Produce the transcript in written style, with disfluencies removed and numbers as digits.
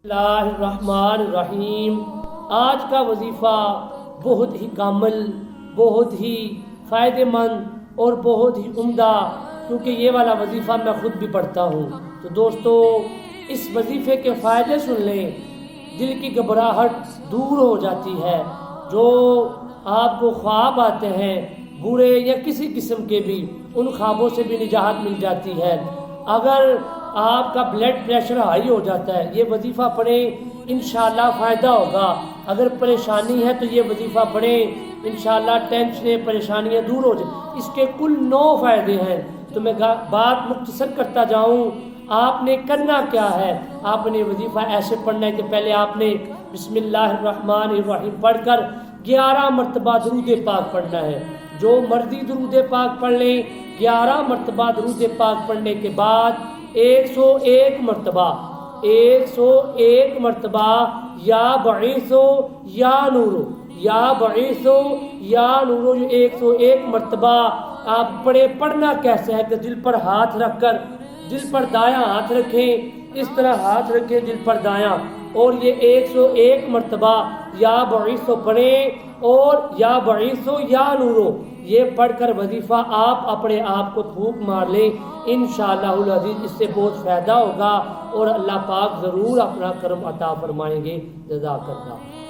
اللہ الرحمن الرحیم۔ آج کا وظیفہ بہت ہی کامل، بہت ہی فائدہ مند اور بہت ہی عمدہ، کیونکہ یہ والا وظیفہ میں خود بھی پڑھتا ہوں۔ تو دوستو، اس وظیفے کے فائدے سن لیں، دل کی گھبراہٹ دور ہو جاتی ہے، جو آپ کو خواب آتے ہیں برے یا کسی قسم کے بھی، ان خوابوں سے بھی نجات مل جاتی ہے۔ اگر آپ کا بلڈ پریشر ہائی ہو جاتا ہے، یہ وظیفہ پڑھیں، انشاءاللہ فائدہ ہوگا۔ اگر پریشانی ہے تو یہ وظیفہ پڑھیں، انشاءاللہ ٹینشنیں پریشانیاں دور ہو جائیں۔ اس کے کل 9 فائدے ہیں، تو میں بات مختصر کرتا جاؤں۔ آپ نے کرنا کیا ہے؟ آپ نے وظیفہ ایسے پڑھنا ہے کہ پہلے آپ نے بسم اللہ الرحمن الرحیم پڑھ کر 11 مرتبہ درود پاک پڑھنا ہے۔ جو مرضی درود پاک پڑھ لیں۔ 11 مرتبہ درود پاک پڑھنے کے بعد 101 مرتبہ یا بعیثو یا نورو، یا بعیثو یا نورو، 101 مرتبہ آپ پڑھنا کیسے ہے کہ دل پر ہاتھ رکھ کر، دل پر دایاں ہاتھ رکھیں، اس طرح ہاتھ رکھیں دل پر دایاں، اور یہ 101 مرتبہ یا بعیثو پڑھیں، اور یا بعیثو یا نورو یہ پڑھ کر وظیفہ آپ اپنے آپ کو پھونک مار لیں، انشاءاللہ العزیز اس سے بہت فائدہ ہوگا، اور اللہ پاک ضرور اپنا کرم عطا فرمائیں گے۔ جزاک اللہ۔